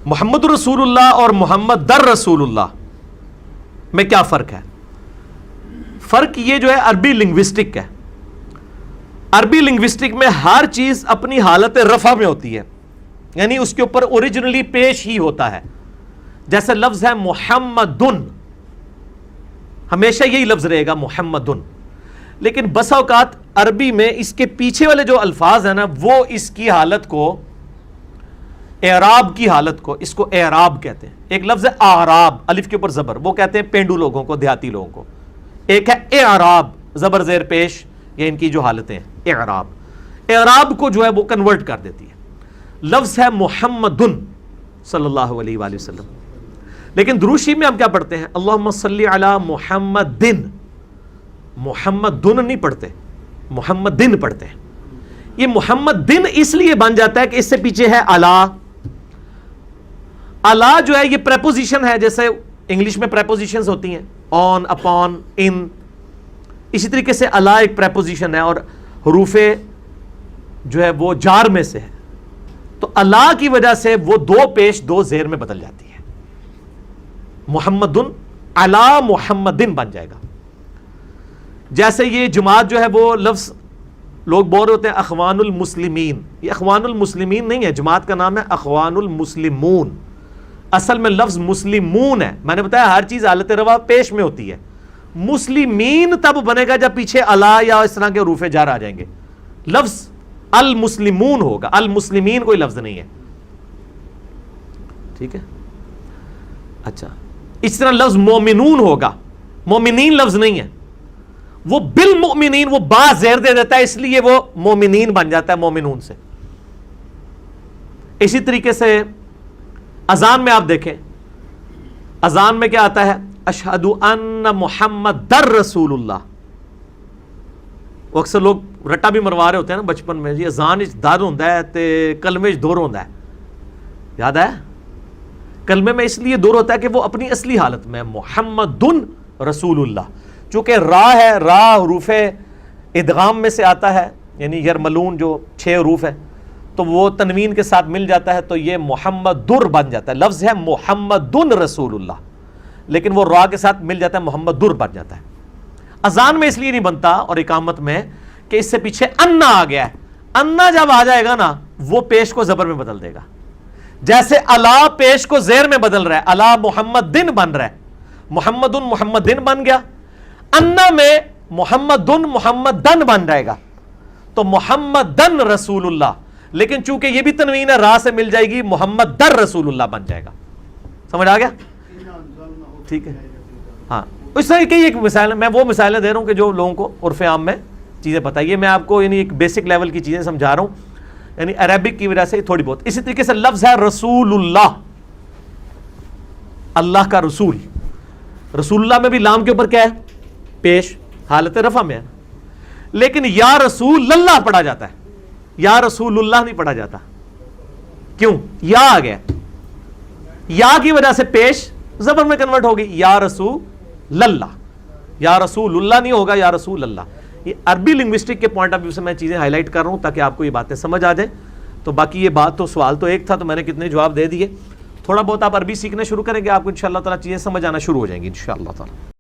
محمد رسول اللہ اور محمد در رسول اللہ میں کیا فرق ہے؟ فرق یہ جو ہے عربی لنگوسٹک ہے. عربی لنگوسٹک میں ہر چیز اپنی حالت رفع میں ہوتی ہے، یعنی اس کے اوپر اوریجنلی پیش ہی ہوتا ہے. جیسے لفظ ہے محمدن، ہمیشہ یہی لفظ رہے گا محمدن، لیکن بسا اوقات عربی میں اس کے پیچھے والے جو الفاظ ہیں نا وہ اس کی حالت کو، اعراب کی حالت کو، اس کو اعراب کہتے ہیں. ایک لفظ ہے اعراب، الف کے اوپر زبر، وہ کہتے ہیں پینڈو لوگوں کو، دیہاتی لوگوں کو. ایک ہے اعراب، زبر زیر پیش، یہ ان کی جو حالتیں ہیں اعراب. اعراب کو جو ہے وہ کنورٹ کر دیتی ہے. لفظ ہے محمدن صلی اللہ علیہ وآلہ وسلم، لیکن درود شریف میں ہم کیا پڑھتے ہیں؟ اللہم صلی علی محمدن. محمدن نہیں پڑھتے، محمدن پڑھتے ہیں. یہ محمدن اس لیے بن جاتا ہے کہ اس سے پیچھے ہے الا. الا جو ہے یہ پریپوزیشن ہے، جیسے انگلش میں پریپوزیشنز ہوتی ہیں آن، اپون، ان. اسی طریقے سے الا ایک پریپوزیشن ہے اور حروف جو ہے وہ جار میں سے ہے، تو الا کی وجہ سے وہ دو پیش دو زیر میں بدل جاتی ہے. محمدن علی محمدن بن جائے گا. جیسے یہ جماعت جو ہے وہ لفظ لوگ بول رہے ہوتے ہیں اخوان المسلمین، یہ اخوان المسلمین نہیں ہے، جماعت کا نام ہے اخوان المسلمون. اصل میں لفظ مسلمون ہے. میں نے بتایا ہر چیز حالت روا پیش میں ہوتی ہے. مسلمین تب بنے گا جب پیچھے الا یا اس طرح کے حروف جار آ جائیں گے. لفظ المسلمون ہوگا، المسلمین کوئی لفظ نہیں ہے. ٹھیک ہے. اچھا، اس طرح لفظ مومنون ہوگا، مومنین لفظ نہیں ہے، وہ بالمؤمنین، وہ با زیر دے دیتا ہے اس لیے وہ مومنین بن جاتا ہے مومنون سے. اسی طریقے سے اذان میں آپ دیکھیں، اذان میں کیا آتا ہے؟ اشہد ان محمد در رسول اللہ. وہ اکثر لوگ رٹا بھی مروا رہے ہوتے ہیں نا بچپن میں، جی اذان در ہوتا ہے تے کلمے دور ہوتا ہے. یاد ہے؟ کلمے میں اس لیے دور ہوتا ہے کہ وہ اپنی اصلی حالت میں محمدن رسول اللہ. چونکہ را ہے، را حروف ادغام میں سے آتا ہے، یعنی یرملون جو 6 حروف ہے، تو وہ تنوین کے ساتھ مل جاتا ہے تو یہ محمد در بن جاتا ہے. لفظ ہے محمدن رسول اللہ، لیکن وہ را کے ساتھ مل جاتا ہے محمد در بن جاتا ہے. اذان میں اس لیے نہیں بنتا اور اقامت میں کہ اس سے پیچھے انا آ گیا ہے. انا جب آ جائے گا نا وہ پیش کو زبر میں بدل دے گا. جیسے الا پیش کو زیر میں بدل رہا ہے، الا محمدن بن رہا ہے، محمدن محمدن بن گیا. انا میں محمدن محمدن بن جائے گا تو محمدن رسول اللہ، لیکن چونکہ یہ بھی تنوین ہے را سے مل جائے گی، محمد در رسول اللہ بن جائے گا. سمجھ آ گیا؟ ٹھیک ہے. ہاں، اس طرح کی ایک مثال، میں وہ مثالیں دے رہا ہوں کہ جو لوگوں کو عرف عام میں چیزیں پتہ ہے. یہ میں آپ کو یعنی ایک بیسک لیول کی چیزیں سمجھا رہا ہوں، یعنی عربک کی وجہ سے تھوڑی بہت. اسی طریقے سے لفظ ہے رسول اللہ، اللہ کا رسول. رسول اللہ میں بھی لام کے اوپر کیا ہے؟ پیش، حالت رفع میں ہے. لیکن یا رسول اللہ پڑھا جاتا ہے، یا رسول اللہ نہیں پڑھا جاتا. کیوں؟ یا آ گیا، یا کی وجہ سے پیش زبر میں کنورٹ ہوگی، یا رسول اللہ. یا رسول اللہ نہیں ہوگا، یا رسول اللہ. یہ عربی لنگوسٹک کے پوائنٹ آف ویو سے میں چیزیں ہائی لائٹ کر رہا ہوں تاکہ آپ کو یہ باتیں سمجھ آ جائیں. تو باقی یہ بات تو سوال تو ایک تھا تو میں نے کتنے جواب دے دیے. تھوڑا بہت آپ عربی سیکھنا شروع کریں گے، آپ کو انشاءاللہ تعالیٰ چیزیں سمجھ آنا شروع ہو جائیں گی انشاءاللہ تعالیٰ.